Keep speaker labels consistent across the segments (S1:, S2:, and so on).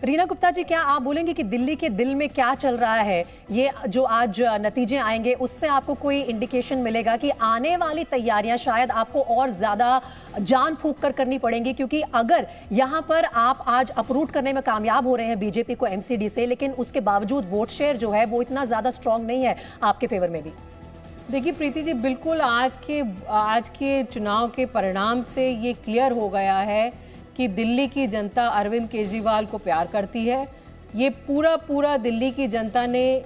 S1: रीना गुप्ता जी, क्या आप बोलेंगे कि दिल्ली के दिल में क्या चल रहा है? ये जो आज नतीजे आएंगे उससे आपको कोई इंडिकेशन मिलेगा कि आने वाली तैयारियां शायद आपको और ज्यादा जान फूंक कर करनी पड़ेंगी? क्योंकि अगर यहां पर आप आज अप्रूव करने में कामयाब हो रहे हैं बीजेपी को एमसीडी से, लेकिन उसके बावजूद वोट शेयर जो है वो इतना ज्यादा स्ट्रांग नहीं है आपके फेवर में भी।
S2: देखिए प्रीति जी, बिल्कुल आज के चुनाव के परिणाम से ये क्लियर हो गया है कि दिल्ली की जनता अरविंद केजरीवाल को प्यार करती है। ये पूरा दिल्ली की जनता ने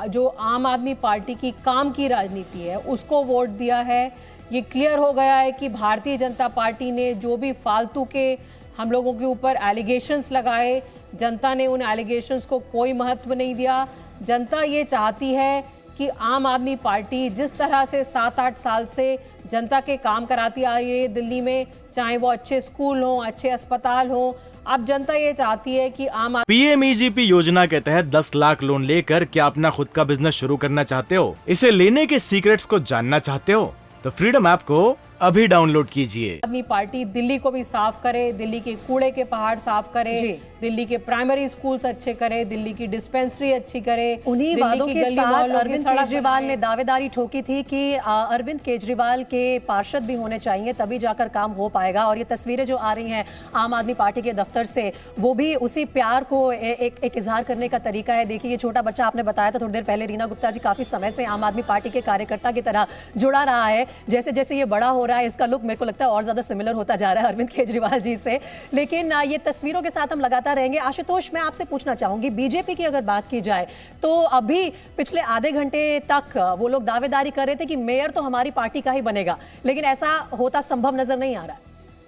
S2: जो आम आदमी पार्टी की काम की राजनीति है उसको वोट दिया है। ये क्लियर हो गया है कि भारतीय जनता पार्टी ने जो भी फालतू के हम लोगों के ऊपर एलिगेशंस लगाए, जनता ने उन एलिगेशंस को कोई महत्व नहीं दिया। जनता ये चाहती है कि आम आदमी पार्टी जिस तरह से 7-8 साल से जनता के काम कराती आ रही है दिल्ली में, चाहे वो अच्छे स्कूल हों, अच्छे अस्पताल हों, अब जनता ये चाहती है कि
S3: पीएमईजीपी योजना के तहत 10 लाख लोन लेकर क्या अपना खुद का बिजनेस शुरू करना चाहते हो? इसे लेने के सीक्रेट्स को जानना चाहते हो तो फ्रीडम ऐप को अभी डाउनलोड कीजिए।
S2: आदमी पार्टी दिल्ली को भी साफ करे, दिल्ली के कूड़े के पहाड़ साफ करे, दिल्ली के प्राइमरी स्कूल्स अच्छे करे, दिल्ली की डिस्पेंसरी अच्छी करे।
S1: उन्हीं वादों के साथ अरविंद केजरीवाल ने दावेदारी ठोकी थी कि अरविंद केजरीवाल के पार्षद भी होने चाहिए, तभी जाकर काम हो पाएगा। और ये तस्वीरें जो आ रही हैं आम आदमी पार्टी के दफ्तर से, वो भी उसी प्यार को एक इजहार करने का तरीका है। देखिए, ये छोटा बच्चा आपने बताया था थोड़ी देर पहले, रीना गुप्ता जी, काफी समय से आम आदमी पार्टी के कार्यकर्ता की तरह जुड़ा रहा है। जैसे जैसे ये बड़ा हो रहा है, इसका लुक मेरे को लगता है और ज्यादा सिमिलर होता जा रहा है अरविंद केजरीवाल जी से। लेकिन ये तस्वीरों के साथ हम लगातार रहेंगे। आशुतोष, मैं आपसे पूछना चाहूंगी, बीजेपी की अगर बात की जाए तो अभी पिछले आधे घंटे तक वो लोग दावेदारी कर रहे थे कि मेयर तो हमारी पार्टी का ही बनेगा, लेकिन ऐसा होता संभव नजर नहीं आ रहा है।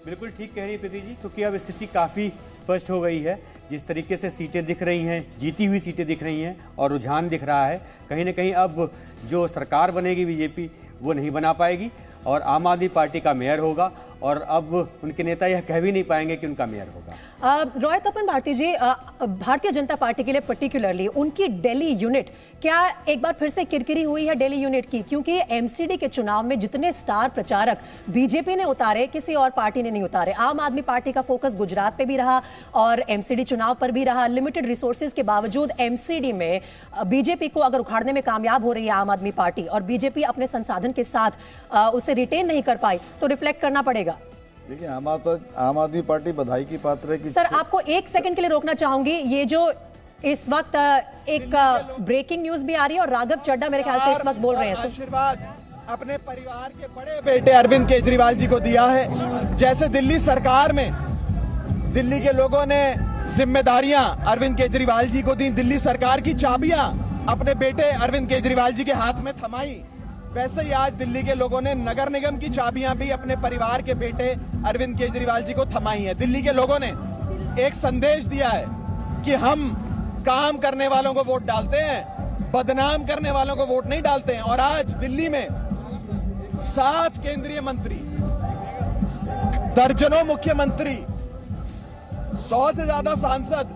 S4: बिल्कुल ठीक कह रही है प्रीति जी, क्योंकि अब स्थिति काफी स्पष्ट हो गई है। जिस तरीके से सीटें दिख रही हैं, जीती हुई सीटें दिख रही हैं और रुझान दिख रहा है, कहीं ना कहीं अब जो सरकार बनेगी बीजेपी वो नहीं बना पाएगी और आम आदमी पार्टी का मेयर होगा। और अब उनके नेता यह कह भी नहीं पाएंगे कि उनका मेयर होगा।
S1: रॉय तपन भारती जी, भारतीय जनता पार्टी के लिए पर्टिकुलरली उनकी दिल्ली यूनिट, क्या एक बार फिर से किरकिरी हुई है दिल्ली यूनिट की? क्योंकि एमसीडी के चुनाव में जितने स्टार प्रचारक बीजेपी ने उतारे, किसी और पार्टी ने नहीं उतारे। आम आदमी पार्टी का फोकस गुजरात पे भी रहा और एमसीडी चुनाव पर भी रहा। लिमिटेड रिसोर्सेज के बावजूद एमसीडी में बीजेपी को अगर उखाड़ने में कामयाब हो रही है आम आदमी पार्टी और बीजेपी अपने संसाधन के साथ उसे रिटेन नहीं कर पाई, तो रिफ्लेक्ट करना पड़ेगा।
S5: देखिए, आम आदमी पार्टी बधाई की पात्र है कि
S1: सर, आपको एक सेकंड के लिए रोकना चाहूंगी। ये जो इस वक्त एक ब्रेकिंग न्यूज भी आ रही है और राघव चड्ढा मेरे ख्याल से इस वक्त बोल रहे हैं।
S6: आशीर्वाद अपने परिवार के बड़े बेटे अरविंद केजरीवाल जी को दिया है। जैसे दिल्ली सरकार में दिल्ली के लोगों ने जिम्मेदारियां अरविंद केजरीवाल जी को दी, दिल्ली सरकार की चाबियां अपने बेटे अरविंद केजरीवाल जी के हाथ में थमाई, वैसे ही आज दिल्ली के लोगों ने नगर निगम की चाबियां भी अपने परिवार के बेटे अरविंद केजरीवाल जी को थमाई हैं। दिल्ली के लोगों ने एक संदेश दिया है कि हम काम करने वालों को वोट डालते हैं, बदनाम करने वालों को वोट नहीं डालते हैं। और आज दिल्ली में 7 केंद्रीय मंत्री, दर्जनों मुख्यमंत्री, 100 से ज्यादा सांसद,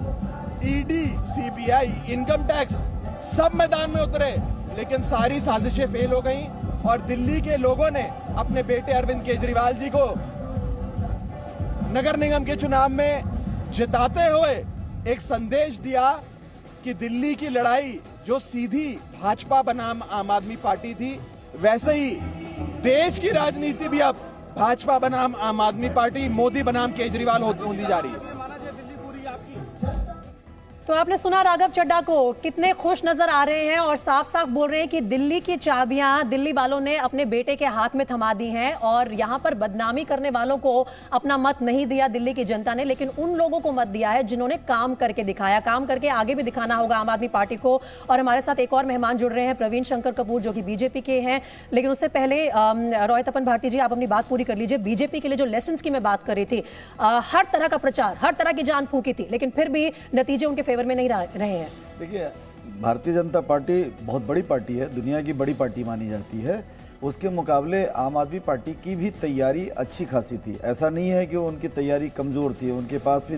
S6: ईडी, सीबीआई, इनकम टैक्स, सब मैदान में उतरे, लेकिन सारी साजिशें फेल हो गई और दिल्ली के लोगों ने अपने बेटे अरविंद केजरीवाल जी को नगर निगम के चुनाव में जिताते हुए एक संदेश दिया कि दिल्ली की लड़ाई जो सीधी भाजपा बनाम आम आदमी पार्टी थी, वैसे ही देश की राजनीति भी अब भाजपा बनाम आम आदमी पार्टी, मोदी बनाम केजरीवाल होती जा रही है।
S1: तो आपने सुना राघव चड्ढा को, कितने खुश नजर आ रहे हैं और साफ साफ बोल रहे हैं कि दिल्ली की चाबियां दिल्ली वालों ने अपने बेटे के हाथ में थमा दी हैं और यहां पर बदनामी करने वालों को अपना मत नहीं दिया दिल्ली की जनता ने, लेकिन उन लोगों को मत दिया है जिन्होंने काम करके दिखाया। काम करके आगे भी दिखाना होगा आम आदमी पार्टी को। और हमारे साथ एक और मेहमान जुड़ रहे हैं, प्रवीण शंकर कपूर, जो कि बीजेपी के हैं। लेकिन उससे पहले रॉय तपन भारती जी, आप अपनी बात पूरी कर लीजिए। बीजेपी के लिए जो लेसन्स की मैं बात कर रही थी, हर तरह का प्रचार, हर तरह की जान फूकी थी, लेकिन फिर भी नतीजे उनके फेवर में नहीं रहे हैं।
S5: देखिए, भारतीय जनता पार्टी बहुत बड़ी पार्टी है, दुनिया की बड़ी पार्टी मानी जाती है। उसके मुकाबले आम आदमी पार्टी की भी तैयारी अच्छी खासी थी। ऐसा नहीं है कि उनकी तैयारी कमज़ोर थी, उनके पास भी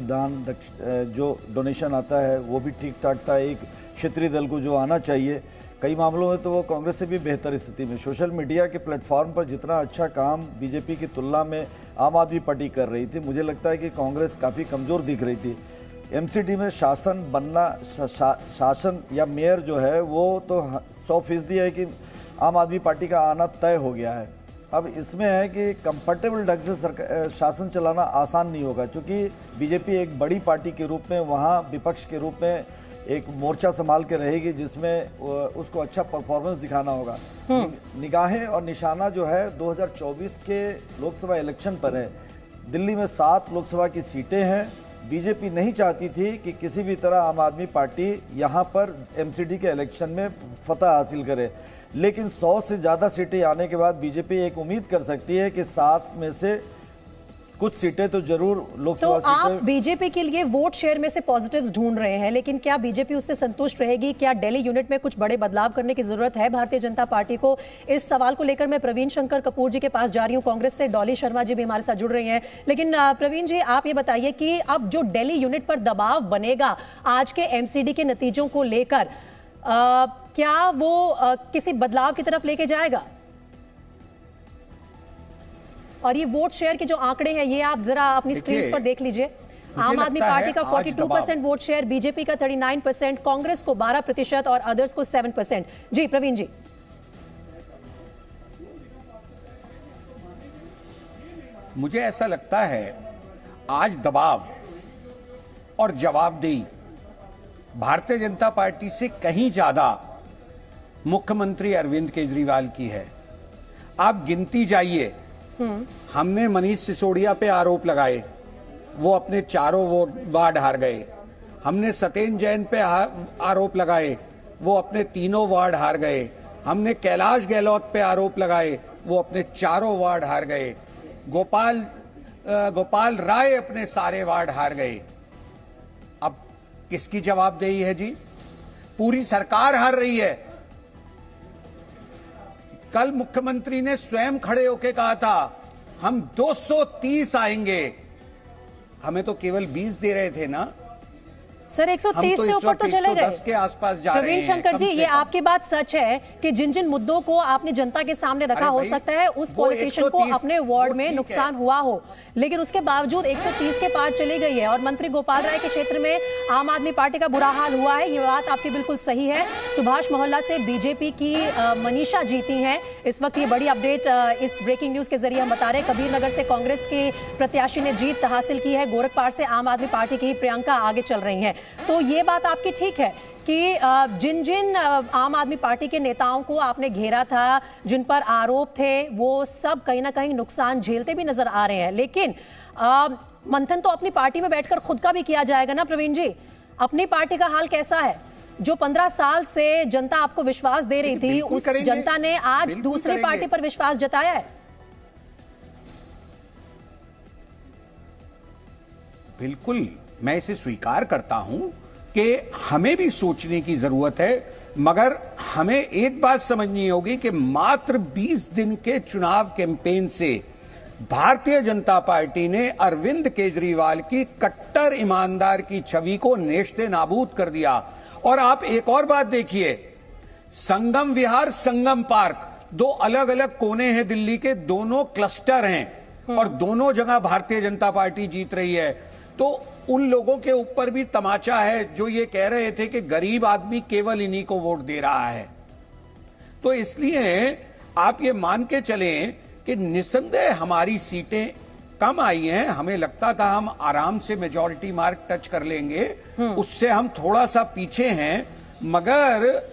S5: जो डोनेशन आता है वो भी ठीक ठाक था। एक क्षेत्रीय दल को जो आना चाहिए, कई मामलों में तो वो कांग्रेस से भी बेहतर स्थिति में। सोशल मीडिया के प्लेटफॉर्म पर जितना अच्छा काम बीजेपी की तुलना में आम आदमी पार्टी कर रही थी, मुझे लगता है कि कांग्रेस काफ़ी कमज़ोर दिख रही थी। एमसीडी में शासन बनना, शासन या मेयर जो है वो तो 100% है कि आम आदमी पार्टी का आना तय हो गया है। अब इसमें है कि कंफर्टेबल ढंग से शासन चलाना आसान नहीं होगा, क्योंकि बीजेपी एक बड़ी पार्टी के रूप में वहाँ विपक्ष के रूप में एक मोर्चा संभाल के रहेगी, जिसमें उसको अच्छा परफॉर्मेंस दिखाना होगा। निगाहें और निशाना जो है 2024 के लोकसभा इलेक्शन पर है। दिल्ली में 7 लोकसभा की सीटें हैं। बीजेपी नहीं चाहती थी कि किसी भी तरह आम आदमी पार्टी यहाँ पर एमसीडी के इलेक्शन में फतह हासिल करे, लेकिन 100 से ज़्यादा सीटें आने के बाद बीजेपी एक उम्मीद कर सकती है कि 7 में से कुछ सीटें तो जरूर लोकसभा
S1: तो आप बीजेपी के लिए वोट शेयर में से पॉजिटिव्स ढूंढ रहे हैं, लेकिन क्या बीजेपी उससे संतुष्ट रहेगी? क्या दिल्ली यूनिट में कुछ बड़े बदलाव करने की जरूरत है भारतीय जनता पार्टी को? इस सवाल को लेकर मैं प्रवीण शंकर कपूर जी के पास जा रही हूं। कांग्रेस से डॉली शर्मा जी भी हमारे साथ जुड़ रही हैं। लेकिन प्रवीण जी, आप ये बताइए कि अब जो दिल्ली यूनिट पर दबाव बनेगा आज के एमसीडी के नतीजों को लेकर, क्या वो किसी बदलाव की तरफ लेके जाएगा? और ये वोट शेयर के जो आंकड़े हैं, ये आप जरा अपनी स्क्रीन पर देख लीजिए। आम आदमी पार्टी का 42% वोट शेयर, बीजेपी का 39%, कांग्रेस को 12% और अदर्स को 7%। जी प्रवीण जी।
S7: मुझे ऐसा लगता है आज दबाव और जवाबदेही भारतीय जनता पार्टी से कहीं ज्यादा मुख्यमंत्री अरविंद केजरीवाल की है। आप गिनती जाइए, हमने मनीष सिसोदिया पे आरोप लगाए, वो अपने चारों वार्ड हार गए। हमने सत्येंद्र जैन पे आरोप लगाए, वो अपने तीनों वार्ड हार गए। हमने कैलाश गहलोत पे आरोप लगाए, वो अपने चारों वार्ड हार गए। गोपाल राय अपने सारे वार्ड हार गए। अब किसकी जवाबदेही है जी? पूरी सरकार हार रही है। कल मुख्यमंत्री ने स्वयं खड़े होकर कहा था हम 230 आएंगे, हमें तो केवल 20 दे रहे थे ना
S1: सर। 130 से ऊपर तो चले गए।
S7: 110 के आसपास जा रहे हैं।
S1: प्रवीण शंकर जी, ये आपकी बात सच है कि जिन जिन मुद्दों को आपने जनता के सामने रखा, हो सकता है उस पॉलिटिशियन को अपने वार्ड में नुकसान हुआ हो, लेकिन उसके बावजूद 130 के पार चली गई है। और मंत्री गोपाल राय के क्षेत्र में आम आदमी पार्टी का बुरा हाल हुआ है, ये बात आपकी बिल्कुल सही है। सुभाष मोहल्ला से बीजेपी की मनीषा जीती हैं इस वक्त। ये बड़ी अपडेट इस ब्रेकिंग न्यूज के जरिए हम बता रहे हैं। कबीर नगर से कांग्रेस की प्रत्याशी ने जीत हासिल की है। गोरखपाड़ से आम आदमी पार्टी की प्रियंका आगे चल रही हैं। तो ये बात आपकी ठीक है कि जिन जिन आम आदमी पार्टी के नेताओं को आपने घेरा था, जिन पर आरोप थे, वो सब कहीं ना कहीं नुकसान झेलते भी नजर आ रहे हैं। लेकिन मंथन तो अपनी पार्टी में बैठकर खुद का भी किया जाएगा ना प्रवीण जी। अपनी पार्टी का हाल कैसा है? जो 15 साल से जनता आपको विश्वास दे रही थी, उस जनता ने आज दूसरी पार्टी पर विश्वास जताया है।
S7: बिल्कुल, मैं इसे स्वीकार करता हूं कि हमें भी सोचने की जरूरत है, मगर हमें एक बात समझनी होगी कि मात्र 20 दिन के चुनाव कैंपेन से भारतीय जनता पार्टी ने अरविंद केजरीवाल की कट्टर ईमानदार की छवि को नेश्ते नाबूद कर दिया। और आप एक और बात देखिए, संगम विहार, संगम पार्क, दो अलग अलग कोने हैं दिल्ली के, दोनों क्लस्टर हैं और दोनों जगह भारतीय जनता पार्टी जीत रही है। तो उन लोगों के ऊपर भी तमाचा है जो ये कह रहे थे कि गरीब आदमी केवल इन्हीं को वोट दे रहा है। तो इसलिए आप ये मान के चलें कि निसंदेह हमारी सीटें कम आई हैं। हमें लगता था हम आराम से मेजॉरिटी मार्क टच कर लेंगे, उससे हम थोड़ा सा पीछे हैं। मगर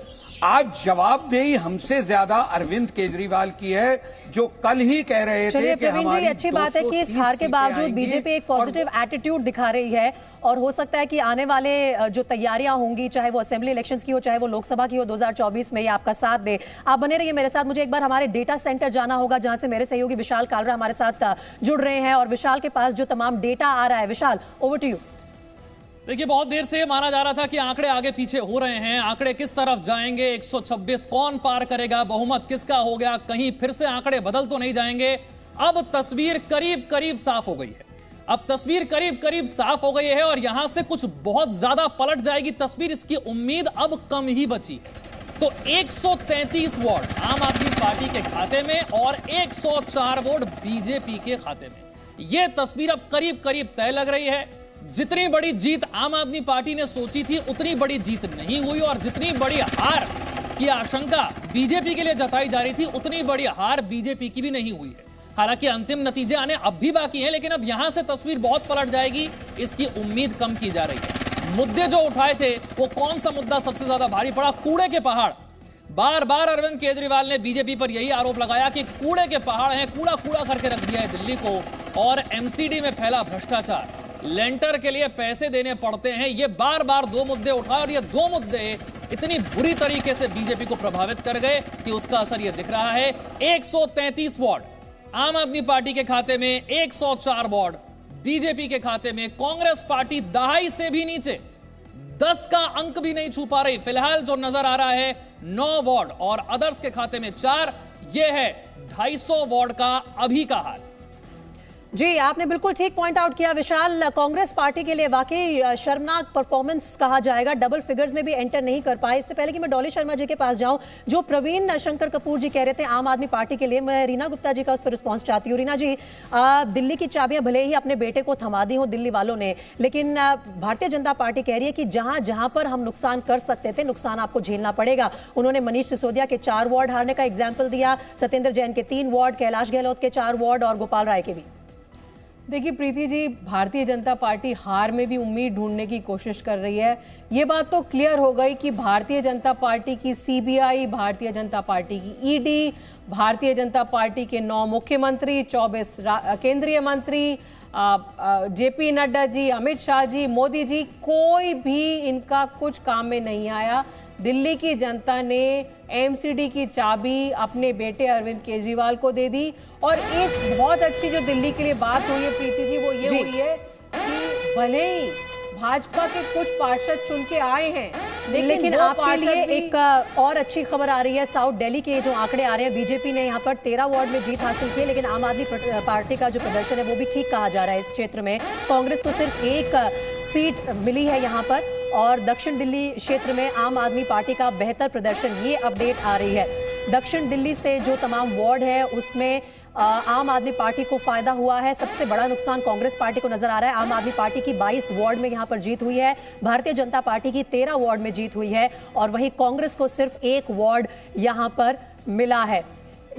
S7: आज जवाबदेही हमसे ज्यादा अरविंद केजरीवाल की है, जो कल ही कह रहे थे कि हमारी
S1: अच्छी बात है कि इस हार के बावजूद बीजेपी एक पॉजिटिव एटीट्यूड दिखा रही है। और हो सकता है कि आने वाले जो तैयारियां होंगी, चाहे वो असेंबली इलेक्शंस की हो, चाहे वो लोकसभा की हो 2024 में, ये आपका साथ दे। आप बने रहिए मेरे साथ। मुझे एक बार हमारे डेटा सेंटर जाना होगा, जहां से मेरे सहयोगी विशाल कालरा हमारे साथ जुड़ रहे हैं और विशाल के पास जो तमाम डेटा आ रहा है। विशाल, ओवर टू यू।
S8: देखिए, बहुत देर से माना जा रहा था कि आंकड़े आगे पीछे हो रहे हैं, आंकड़े किस तरफ जाएंगे, 126 कौन पार करेगा, बहुमत किसका हो गया, कहीं फिर से आंकड़े बदल तो नहीं जाएंगे। अब तस्वीर करीब करीब साफ हो गई है। अब तस्वीर करीब करीब साफ हो गई है और यहां से कुछ बहुत ज्यादा पलट जाएगी तस्वीर, इसकी उम्मीद अब कम ही बची है। तो 133 वोट आम आदमी पार्टी के खाते में और 104 वोट बीजेपी के खाते में। यह तस्वीर अब करीब करीब तय लग रही है। जितनी बड़ी जीत आम आदमी पार्टी ने सोची थी उतनी बड़ी जीत नहीं हुई, और जितनी बड़ी हार की आशंका बीजेपी के लिए जताई जा रही थी उतनी बड़ी हार बीजेपी की भी नहीं हुई है। हालांकि अंतिम नतीजे आने अब भी बाकी हैं, लेकिन अब यहां से तस्वीर बहुत पलट जाएगी, इसकी उम्मीद कम की जा रही है। मुद्दे जो उठाए थे वो कौन सा मुद्दा सबसे ज्यादा भारी पड़ा? कूड़े के पहाड़। बार बार अरविंद केजरीवाल ने बीजेपी पर यही आरोप लगाया कि कूड़े के पहाड़ हैं, कूड़ा कूड़ा करके रख दिया है दिल्ली को, और एमसीडी में फैला भ्रष्टाचार, लेंटर के लिए पैसे देने पड़ते हैं। ये बार बार दो मुद्दे उठाए, और ये दो मुद्दे इतनी बुरी तरीके से बीजेपी को प्रभावित कर गए कि उसका असर ये दिख रहा है। 133 वार्ड आम आदमी पार्टी के खाते में, 104 वार्ड बीजेपी के खाते में। कांग्रेस पार्टी दहाई से भी नीचे, 10 का अंक भी नहीं छू पा रही। फिलहाल जो नजर आ रहा है 9 वार्ड, और अदर्स के खाते में 4। यह है 250 वार्ड का अभी का हाल।
S1: जी, आपने बिल्कुल ठीक पॉइंट आउट किया विशाल। कांग्रेस पार्टी के लिए वाकई शर्मनाक परफॉर्मेंस कहा जाएगा, डबल फिगर्स में भी एंटर नहीं कर पाए। इससे पहले कि मैं डॉली शर्मा जी के पास जाऊं, जो प्रवीण शंकर कपूर जी कह रहे थे आम आदमी पार्टी के लिए, मैं रीना गुप्ता जी का उस पर रिस्पॉन्स चाहती हूँ। रीना जी, दिल्ली की चाबियां भले ही अपने बेटे को थमा दी हों दिल्ली वालों ने, लेकिन भारतीय जनता पार्टी कह रही है कि जहां जहां पर हम नुकसान कर सकते थे, नुकसान आपको झेलना पड़ेगा। उन्होंने मनीष सिसोदिया के 4 वार्ड हारने का एग्जाम्पल दिया, सत्येंद्र जैन के 3 वार्ड, कैलाश गहलोत के 4 वार्ड और गोपाल राय के भी।
S2: देखिए प्रीति जी, भारतीय जनता पार्टी हार में भी उम्मीद ढूंढने की कोशिश कर रही है। ये बात तो क्लियर हो गई कि भारतीय जनता पार्टी की सीबीआई, भारतीय जनता पार्टी की ईडी, भारतीय जनता पार्टी के 9 मुख्यमंत्री, 24 केंद्रीय मंत्री, जेपी नड्डा जी, अमित शाह जी, मोदी जी, कोई भी इनका कुछ काम में नहीं आया। दिल्ली की जनता ने एमसीडी की चाबी अपने बेटे अरविंद केजरीवाल को दे दी। और एक बहुत अच्छी जो दिल्ली के लिए बात हुई है प्रीति जी, वो ये हुई है कि भले ही भाजपा के कुछ पार्षद चुन के आए हैं,
S1: लेकिन आपके लिए एक और अच्छी खबर आ रही है। साउथ दिल्ली के जो आंकड़े आ रहे हैं, बीजेपी ने यहाँ पर 13 वार्ड में जीत हासिल की है, लेकिन आम आदमी पार्टी का जो प्रदर्शन है वो भी ठीक कहा जा रहा है। इस क्षेत्र में कांग्रेस को सिर्फ 1 सीट मिली है यहाँ पर, और दक्षिण दिल्ली क्षेत्र में आम आदमी पार्टी का बेहतर प्रदर्शन, ये अपडेट आ रही है। दक्षिण दिल्ली से जो तमाम वार्ड है उसमें आम आदमी पार्टी को फायदा हुआ है। सबसे बड़ा नुकसान कांग्रेस पार्टी को नजर आ रहा है। आम आदमी पार्टी की 22 वार्ड में यहां पर जीत हुई है, भारतीय जनता पार्टी की 13 वार्ड में जीत हुई है, और वहीं कांग्रेस को सिर्फ 1 वार्ड यहां पर मिला है।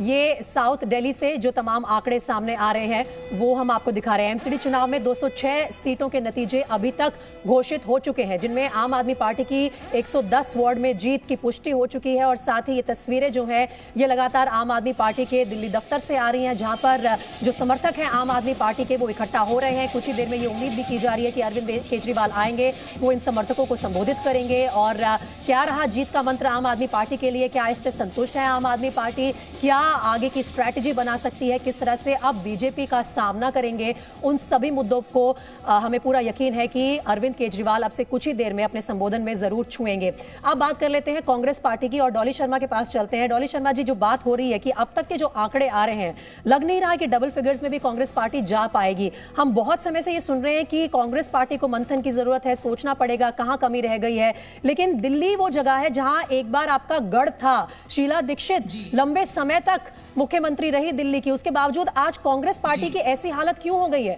S1: ये साउथ दिल्ली से जो तमाम आंकड़े सामने आ रहे हैं वो हम आपको दिखा रहे हैं। एमसीडी चुनाव में 206 सीटों के नतीजे अभी तक घोषित हो चुके हैं, जिनमें आम आदमी पार्टी की 110 वार्ड में जीत की पुष्टि हो चुकी है। और साथ ही ये तस्वीरें जो हैं ये लगातार आम आदमी पार्टी के दिल्ली दफ्तर से आ रही हैं, जहां पर जो समर्थक हैं आम आदमी पार्टी के वो इकट्ठा हो रहे हैं। कुछ ही देर में ये उम्मीद भी की जा रही है कि अरविंद केजरीवाल आएंगे, वो इन समर्थकों को संबोधित करेंगे। और क्या रहा जीत का मंत्र आम आदमी पार्टी के लिए, क्या इससे संतुष्ट है आम आदमी पार्टी, क्या आगे की स्ट्रैटेजी बना सकती है, किस तरह से अब बीजेपी का सामना करेंगे, उन सभी मुद्दों को हमें पूरा यकीन है कि अरविंद केजरीवाल अब से कुछ ही देर में अपने संबोधन में जरूर छुएंगे। अब बात कर लेते हैं कांग्रेस पार्टी की और डॉली शर्मा के पास चलते हैं। डॉली शर्मा जी, जो बात हो रही है कि अब तक के जो आंकड़े आ रहे हैं, लग नहीं रहा कि डबल फिगर्स में भी कांग्रेस पार्टी जा पाएगी। हम बहुत समय से ये सुन रहे हैं कि कांग्रेस पार्टी को मंथन की जरूरत है, सोचना पड़ेगा कहां कमी रह गई है, लेकिन दिल्ली वो जगह है जहां एक बार आपका गढ़ था। शीला दीक्षित लंबे समय तक मुख्यमंत्री रही दिल्ली की, उसके बावजूद आज कांग्रेस पार्टी की ऐसी हालत क्यों हो गई है?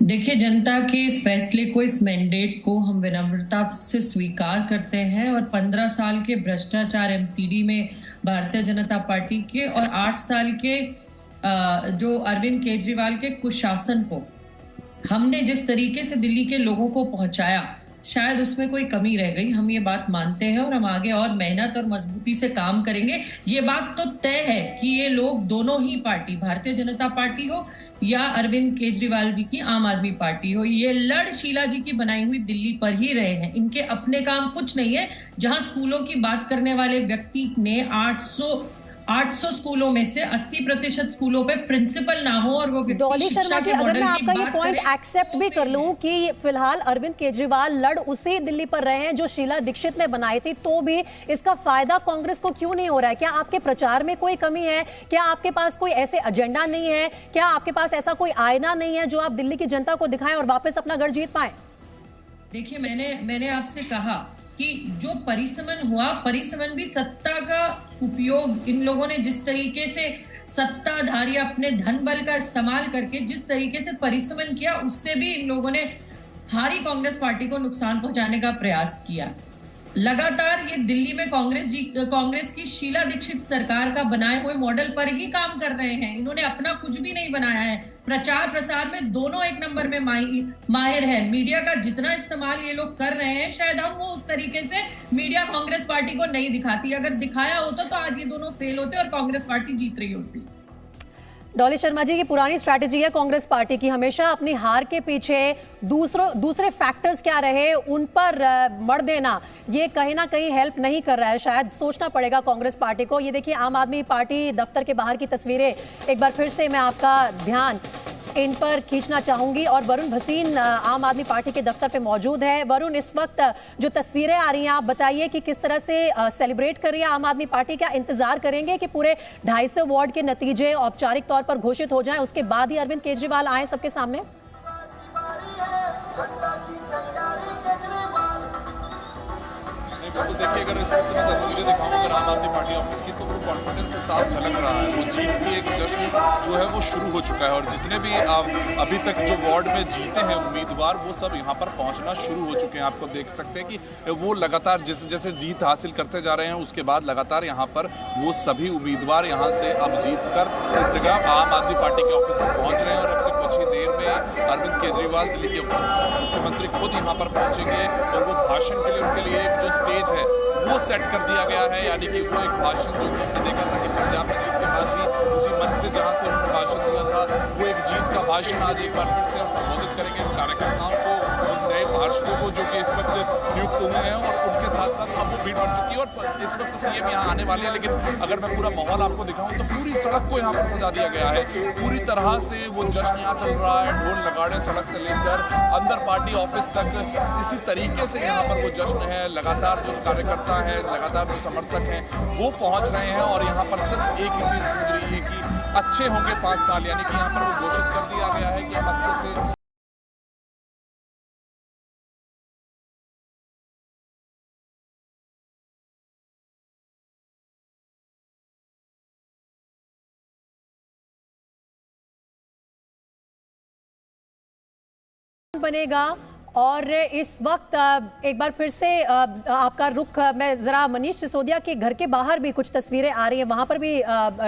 S9: देखिए, जनता के इस फैसले को, इस मैंडेट को हम विनम्रता से स्वीकार करते हैं, और 15 साल के भ्रष्टाचार एमसीडी में भारतीय जनता पार्टी के और 8 साल के जो अरविंद केजरीवाल के कुशासन को हमने जिस तरीके से दिल्ली के लोगों को पहुंचाया, शायद उसमें कोई कमी रह गई। हम ये बात मानते हैं और हम आगे और मेहनत और मजबूती से काम करेंगे। ये बात तो तय है कि ये लोग दोनों ही पार्टी, भारतीय जनता पार्टी हो या अरविंद केजरीवाल जी की आम आदमी पार्टी हो, ये लड़ शीला जी की बनाई हुई दिल्ली पर ही रहे हैं। इनके अपने काम कुछ नहीं है। जहां स्कूलों की बात करने वाले व्यक्ति ने 800 स्कूलों में से 80% स्कूलों पे प्रिंसिपल ना हो, और वो
S1: डॉली शर्मा जी, अगर मैं आपका ये पॉइंट एक्सेप्ट भी कर लूं कि फिलहाल अरविंद केजरीवाल लड़ उसी दिल्ली पर रहे हैं जो शीला दीक्षित ने बनाई थी, तो भी इसका फायदा कांग्रेस को क्यों नहीं हो रहा है? क्या आपके प्रचार में कोई कमी है? क्या आपके पास कोई ऐसे एजेंडा नहीं है? क्या आपके पास ऐसा कोई आईना नहीं है जो आप दिल्ली की जनता को दिखाएं और वापस अपना गढ़ जीत पाए?
S9: देखिए, मैंने आपसे कहा कि जो परिसमन हुआ, परिसमन भी सत्ता का उपयोग इन लोगों ने जिस तरीके से सत्ताधारी अपने धन बल का इस्तेमाल करके जिस तरीके से परिसमन किया, उससे भी इन लोगों ने हारी कांग्रेस पार्टी को नुकसान पहुंचाने का प्रयास किया। लगातार ये दिल्ली में कांग्रेस की शीला दीक्षित सरकार का बनाए हुए मॉडल पर ही काम कर रहे हैं। इन्होंने अपना कुछ भी नहीं बनाया है। प्रचार प्रसार में दोनों एक नंबर में माहिर है। मीडिया का जितना इस्तेमाल ये लोग कर रहे हैं, शायद हम वो उस तरीके से मीडिया कांग्रेस पार्टी को नहीं दिखाती। अगर दिखाया होता तो आज ये दोनों फेल होते और कांग्रेस पार्टी जीत रही होती।
S1: डॉली शर्मा जी, की पुरानी स्ट्रैटेजी है कांग्रेस पार्टी की, हमेशा अपनी हार के पीछे दूसरे फैक्टर्स क्या रहे उन पर मर देना, ये कहीं ना कहीं हेल्प नहीं कर रहा है। शायद सोचना पड़ेगा कांग्रेस पार्टी को। ये देखिए आम आदमी पार्टी दफ्तर के बाहर की तस्वीरें, एक बार फिर से मैं आपका ध्यान इन पर खींचना चाहूंगी। और वरुण भसीन आम आदमी पार्टी के दफ्तर पे मौजूद है। वरुण, इस वक्त जो तस्वीरें आ रही हैं, आप बताइए कि किस तरह से सेलिब्रेट कर रही है आम आदमी पार्टी? क्या इंतजार करेंगे कि पूरे 250 वार्ड के नतीजे औपचारिक तौर पर घोषित हो जाएं, उसके बाद ही अरविंद केजरीवाल आए सबके सामने?
S10: बिल्कुल, देखिए अगर इस वक्त मैं तस्वीरें दिखाऊं अगर आम आदमी पार्टी ऑफिस की, तो वो कॉन्फिडेंस साफ झलक रहा है। वो जीत की एक जश्न जो है वो शुरू हो चुका है और जितने भी अभी तक जो वार्ड में जीते हैं उम्मीदवार, वो सब यहाँ पर पहुँचना शुरू हो चुके हैं। आपको देख सकते हैं कि वो लगातार जैसे जैसे जीत हासिल करते जा रहे हैं, उसके बाद लगातार यहाँ पर वो सभी उम्मीदवार यहाँ से अब जीत कर इस जगह आम आदमी पार्टी के ऑफिस में पहुँच रहे हैं। और अब से कुछ ही देर में अरविंद केजरीवाल, दिल्ली के मुख्यमंत्री, खुद यहाँ पर पहुँचेंगे और वो भाषण के लिए उनके लिए एक जो स्टेज है वो सेट कर दिया गया है। यानी कि वो एक भाषण जो कि हमने देखा था कि पंजाब में जीत के बाद भी उसी मंच से जहां से उन्होंने भाषण दिया था, वो एक जीत का भाषण आज एक बार फिर से संबोधित करेंगे कार्यकर्ताओं को, नए पार्षदों को जो कि इस वक्त नियुक्त हुए हैं। और उनके साथ साथ अब वो भीड़ बढ़ चुकी है और इस वक्त सीएम यहाँ आने वाले हैं। लेकिन अगर मैं पूरा माहौल आपको दिखाऊं तो पूरी सड़क को यहाँ पर सजा दिया गया है। पूरी तरह से वो जश्न यहाँ चल रहा है, ढोल नगाड़े सड़क से लेकर अंदर पार्टी ऑफिस तक, इसी तरीके से यहाँ पर वो जश्न है। लगातार जो कार्यकर्ता है, लगातार जो समर्थक हैं, वो पहुंच रहे हैं। और यहाँ पर सिर्फ एक ही चीज गूंज रही है कि अच्छे होंगे 5 साल। यानी कि यहाँ पर वो घोषित कर दिया गया है कि हम अच्छे से
S1: बनेगा। और इस वक्त एक बार फिर से आपका रुख मैं जरा मनीष सिसोदिया के घर के बाहर भी कुछ तस्वीरें आ रही हैं, वहां पर भी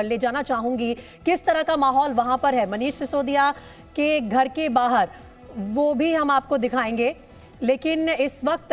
S1: ले जाना चाहूंगी। किस तरह का माहौल वहां पर है मनीष सिसोदिया के घर के बाहर, वो भी हम आपको दिखाएंगे। लेकिन इस वक्त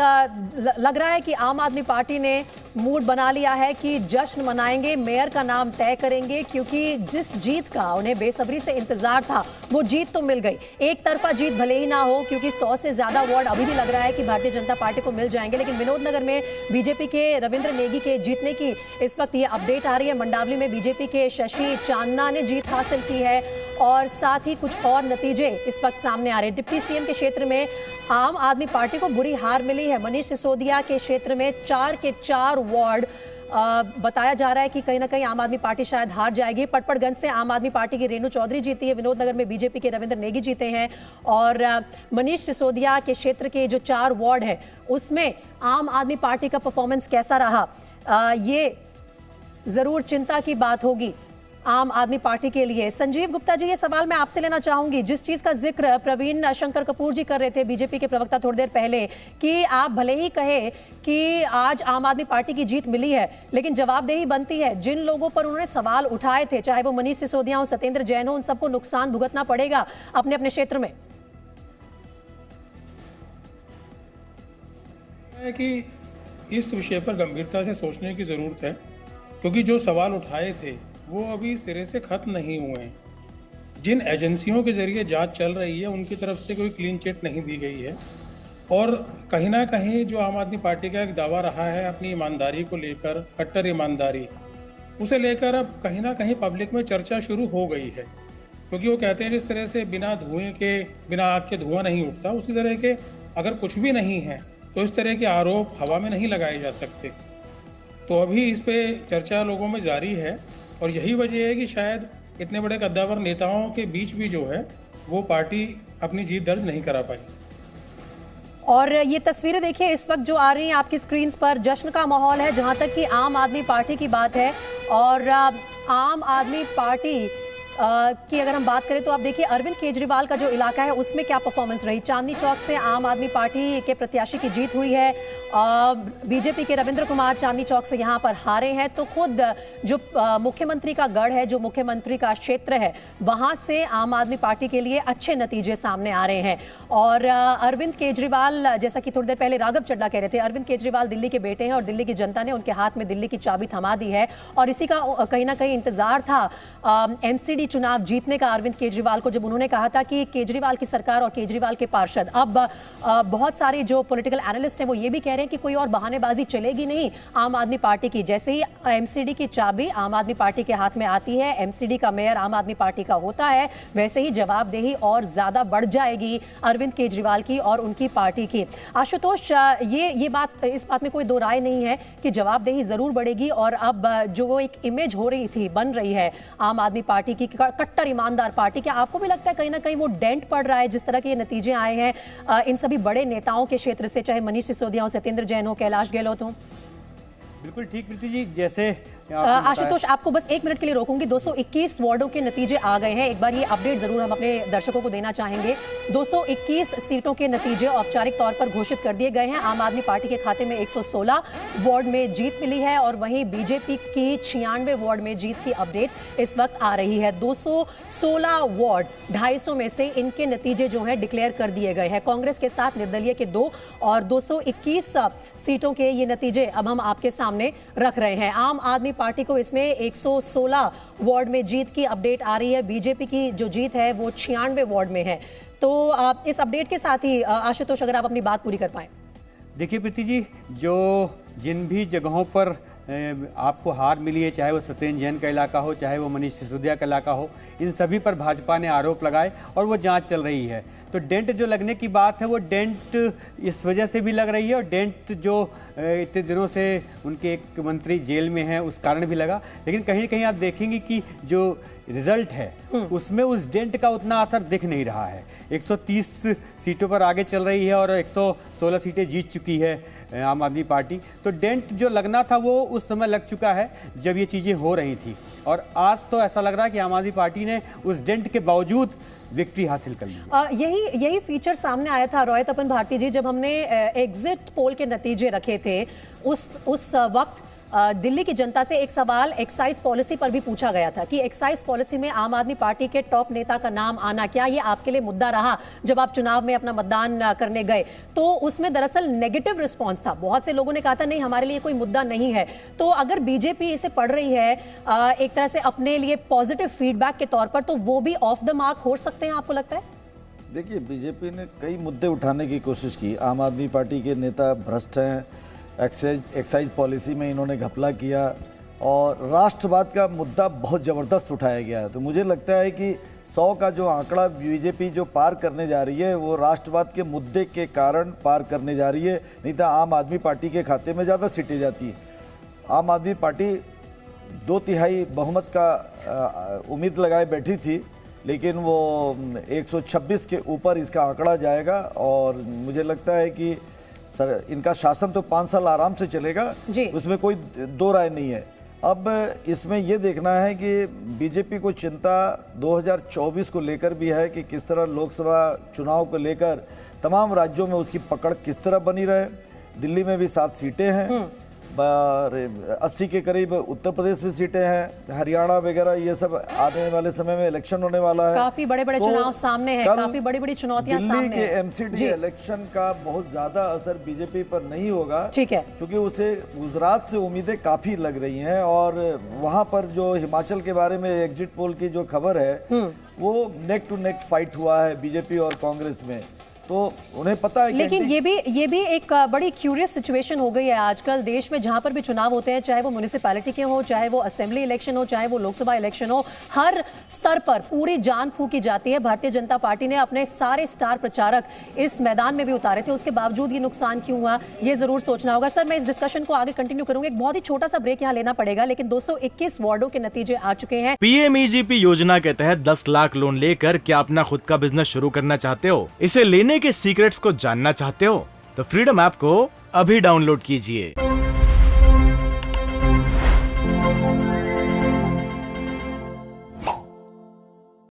S1: लग रहा है कि आम आदमी पार्टी ने मूड बना लिया है कि जश्न मनाएंगे, मेयर का नाम तय करेंगे, क्योंकि जिस जीत का उन्हें बेसब्री से इंतजार था वो जीत तो मिल गई। एक तरफा जीत भले ही ना हो, क्योंकि 100 से ज्यादा वार्ड अभी भी लग रहा है कि भारतीय जनता पार्टी को मिल जाएंगे। लेकिन विनोदनगर में बीजेपी के रविंद्र नेगी के जीतने की इस वक्त ये अपडेट आ रही है। मंडावली में बीजेपी के शशि चांदना ने जीत हासिल की है और साथ ही कुछ और नतीजे इस वक्त सामने आ रहे हैं। डिप्टी सीएम के क्षेत्र में आम आदमी पार्टी को बुरी हार मिली है। मनीष सिसोदिया के क्षेत्र में 4 के 4 वार्ड बताया जा रहा है कि कहीं ना कहीं आम आदमी पार्टी शायद हार जाएगी। पटपड़गंज से आम आदमी पार्टी की रेणु चौधरी जीती है, विनोदनगर में बीजेपी के रविंद्र नेगी जीते हैं। और मनीष सिसोदिया के क्षेत्र के जो 4 वार्ड है उसमें आम आदमी पार्टी का परफॉर्मेंस कैसा रहा, ये जरूर चिंता की बात होगी आम आदमी पार्टी के लिए। संजीव गुप्ता जी, ये सवाल मैं आपसे लेना चाहूंगी। जिस चीज का जिक्र प्रवीण शंकर कपूर जी कर रहे थे, बीजेपी के प्रवक्ता, थोड़ी देर पहले, कि आप भले ही कहे कि आज आम आदमी पार्टी की जीत मिली है, लेकिन जवाबदेही बनती है। जिन लोगों पर उन्होंने सवाल उठाए थे, चाहे वो मनीष सिसोदिया हो, सत्येंद्र जैन हो, उन सबको नुकसान भुगतना पड़ेगा अपने अपने क्षेत्र में।
S11: कि इस विषय पर गंभीरता से सोचने की जरूरत है, क्योंकि जो सवाल उठाए थे वो अभी सिरे से खत्म नहीं हुए हैं। जिन एजेंसियों के जरिए जांच चल रही है उनकी तरफ से कोई क्लीन चिट नहीं दी गई है। और कहीं ना कहीं जो आम आदमी पार्टी का एक दावा रहा है अपनी ईमानदारी को लेकर, कट्टर ईमानदारी, उसे लेकर अब कहीं ना कहीं पब्लिक में चर्चा शुरू हो गई है। क्योंकि वो कहते हैं जिस तरह से बिना आग के धुआं नहीं उठता, उसी तरह के अगर कुछ भी नहीं है तो इस तरह के आरोप हवा में नहीं लगाए जा सकते। तो अभी इस पे चर्चा लोगों में जारी है और यही वजह है कि शायद इतने बड़े कद्दावर नेताओं के बीच भी जो है वो पार्टी अपनी जीत दर्ज नहीं करा पाई।
S1: और ये तस्वीरें देखिए इस वक्त जो आ रही हैं आपकी स्क्रीन्स पर, जश्न का माहौल है जहां तक कि आम आदमी पार्टी की बात है। और आम आदमी पार्टी की अगर हम बात करें तो आप देखिए अरविंद केजरीवाल का जो इलाका है उसमें क्या परफॉर्मेंस रही। चांदनी चौक से आम आदमी पार्टी के प्रत्याशी की जीत हुई है। बीजेपी के रविंद्र कुमार चांदनी चौक से यहां पर हारे हैं। तो खुद जो मुख्यमंत्री का गढ़ है, जो मुख्यमंत्री का क्षेत्र है, वहां से आम आदमी पार्टी के लिए अच्छे नतीजे सामने आ रहे हैं। और अरविंद केजरीवाल, जैसा कि थोड़ी देर पहले राघव चड्ढा कह रहे थे, अरविंद केजरीवाल दिल्ली के बेटे हैं और दिल्ली की जनता ने उनके हाथ में दिल्ली की चाबी थमा दी है। और इसी का कहीं ना कहीं इंतजार था एमसीडी चुनाव जीतने का अरविंद केजरीवाल को, जब उन्होंने कहा था कि केजरीवाल की सरकार और केजरीवाल के पार्षद। अब बहुत सारे जो पॉलिटिकल एनालिस्ट हैं वो ये भी कह रहे हैं कि कोई और बहानेबाजी चलेगी नहीं आम आदमी पार्टी की। जैसे ही एमसीडी की चाबी आम आदमी पार्टी के हाथ में आती है, एमसीडी का मेयर आम आदमी पार्टी का होता है, वैसे ही जवाबदेही और ज्यादा बढ़ जाएगी अरविंद केजरीवाल की और उनकी पार्टी की। आशुतोष, ये बात, इस बात में कोई दो राय नहीं है कि जवाबदेही जरूर बढ़ेगी। और अब जो वो एक इमेज हो रही थी, बन रही है आम आदमी पार्टी की कट्टर ईमानदार पार्टी, क्या आपको भी लगता है कहीं ना कहीं वो डेंट पड़ रहा है जिस तरह के ये नतीजे आए हैं इन सभी बड़े नेताओं के क्षेत्र से, चाहे मनीष सिसोदिया हो, सत्येंद्र जैन हो, कैलाश गहलोत हो?
S4: बिल्कुल ठीक प्रीति जी, जैसे
S1: आशुतोष, आपको बस 1 मिनट के लिए रोकूंगी। 221 वार्डों के नतीजे आ गए हैं। एक बार ये अपडेट जरूर हम अपने दर्शकों को देना चाहेंगे। 221 सीटों के नतीजे औपचारिक तौर पर घोषित कर दिए गए हैं। आम आदमी पार्टी के खाते में 116 वार्ड में जीत मिली है और वहीं बीजेपी की 96 वार्ड में जीत की अपडेट इस वक्त आ रही है। 216 वार्ड 250 में से इनके नतीजे जो है डिक्लेयर कर दिए गए हैं। कांग्रेस के साथ निर्दलीय के 2 और 221 सीटों के ये नतीजे अब हम आपके सामने रख रहे हैं। आम आदमी पार्टी को इसमें 116 वार्ड में जीत की अपडेट आ रही है। बीजेपी की जो जीत है वो 96 वार्ड में है। तो इस अपडेट के साथ ही आशुतोष, अगर आप अपनी बात पूरी कर पाए।
S4: देखिए प्रीति जी, जो जिन भी जगहों पर आपको हार मिली है, चाहे वो सत्येंद्र जैन का इलाका हो, चाहे वो मनीष सिसोदिया का इलाका हो, इन सभी पर भाजपा ने आरोप लगाए और वो जांच चल रही है। तो डेंट जो लगने की बात है वो डेंट इस वजह से भी लग रही है और डेंट जो इतने दिनों से उनके एक मंत्री जेल में हैं उस कारण भी लगा। लेकिन कहीं कहीं आप देखेंगे कि जो रिजल्ट है उसमें उस डेंट का उतना असर दिख नहीं रहा है। 130 सीटों पर आगे चल रही है और 116 सीटें जीत चुकी है आम आदमी पार्टी। तो डेंट जो लगना था वो उस समय लग चुका है जब ये चीज़ें हो रही थी। और आज तो ऐसा लग रहा है कि आम आदमी पार्टी ने उस डेंट के बावजूद विक्ट्री हासिल कर ली।
S1: यही फीचर सामने आया था रोहित अपन भारती जी, जब हमने एग्जिट पोल के नतीजे रखे थे। उस वक्त दिल्ली की जनता से एक सवाल एक्साइज पॉलिसी पर भी पूछा गया था कि एक्साइज पॉलिसी में आम आदमी पार्टी के टॉप नेता का नाम आना, क्या ये आपके लिए मुद्दा रहा जब आप चुनाव में अपना मतदान करने गए? तो उसमें दरअसल नेगेटिव रिस्पांस था। बहुत से लोगों ने कहा था नहीं, हमारे लिए कोई मुद्दा नहीं है। तो अगर बीजेपी इसे पढ़ रही है एक तरह से अपने लिए पॉजिटिव फीडबैक के तौर पर, तो वो भी ऑफ द मार्क हो सकते हैं, आपको लगता है?
S5: देखिए, बीजेपी ने कई मुद्दे उठाने की कोशिश की। आम आदमी पार्टी के नेता भ्रष्ट हैं, एक्साइज पॉलिसी में इन्होंने घपला किया और राष्ट्रवाद का मुद्दा बहुत ज़बरदस्त उठाया गया है। तो मुझे लगता है कि 100 का जो आंकड़ा बीजेपी जो पार करने जा रही है वो राष्ट्रवाद के मुद्दे के कारण पार करने जा रही है। नहीं तो आम आदमी पार्टी के खाते में ज़्यादा सीटें जाती है। आम आदमी पार्टी 2/3 बहुमत का उम्मीद लगाए बैठी थी, लेकिन वो 126 के ऊपर इसका आंकड़ा जाएगा। और मुझे लगता है कि सर इनका शासन तो 5 साल आराम से चलेगा, उसमें कोई दो राय नहीं है। अब इसमें यह देखना है कि बीजेपी को चिंता 2024 को लेकर भी है कि किस तरह लोकसभा चुनाव को लेकर तमाम राज्यों में उसकी पकड़ किस तरह बनी रहे। दिल्ली में भी 7 सीटें हैं, 80 के करीब उत्तर प्रदेश में सीटें हैं, हरियाणा वगैरह, ये सब आने वाले समय में इलेक्शन होने वाला है।
S1: काफी बड़े-बड़े चुनाव सामने हैं, काफी बड़ी-बड़ी चुनौतियां सामने हैं।
S5: दिल्ली के एमसीडी इलेक्शन का बहुत ज्यादा असर बीजेपी पर नहीं होगा,
S1: ठीक है,
S5: क्योंकि उसे गुजरात से उम्मीदें काफी लग रही हैं। और वहां पर जो हिमाचल के बारे में एग्जिट पोल की जो खबर है वो नेक टू नेक फाइट हुआ है बीजेपी और कांग्रेस में, तो उन्हें पता है।
S1: लेकिन ये भी एक बड़ी क्यूरियस सिचुएशन हो गई है आजकल देश में, जहां पर भी चुनाव होते हैं, चाहे वो म्युनिसिपैलिटी के हो, चाहे वो असेंबली इलेक्शन हो, चाहे वो लोकसभा इलेक्शन हो, हर स्तर पर पूरी जान फूंकी जाती है। भारतीय जनता पार्टी ने अपने सारे स्टार प्रचारक इस मैदान में भी उतारे थे, उसके बावजूद ये नुकसान क्यों हुआ, ये जरूर सोचना होगा। सर, मैं इस डिस्कशन को आगे कंटिन्यू करूंगी, एक बहुत ही छोटा सा ब्रेक यहाँ लेना पड़ेगा, लेकिन 221 वार्डों के नतीजे आ चुके हैं।
S3: पीएमईजीपी योजना के तहत 10 लाख लोन लेकर क्या अपना खुद का बिजनेस शुरू करना चाहते हो? इसे लेने के सीक्रेट्स को जानना चाहते हो? तो फ्रीडम ऐप को अभी डाउनलोड कीजिए।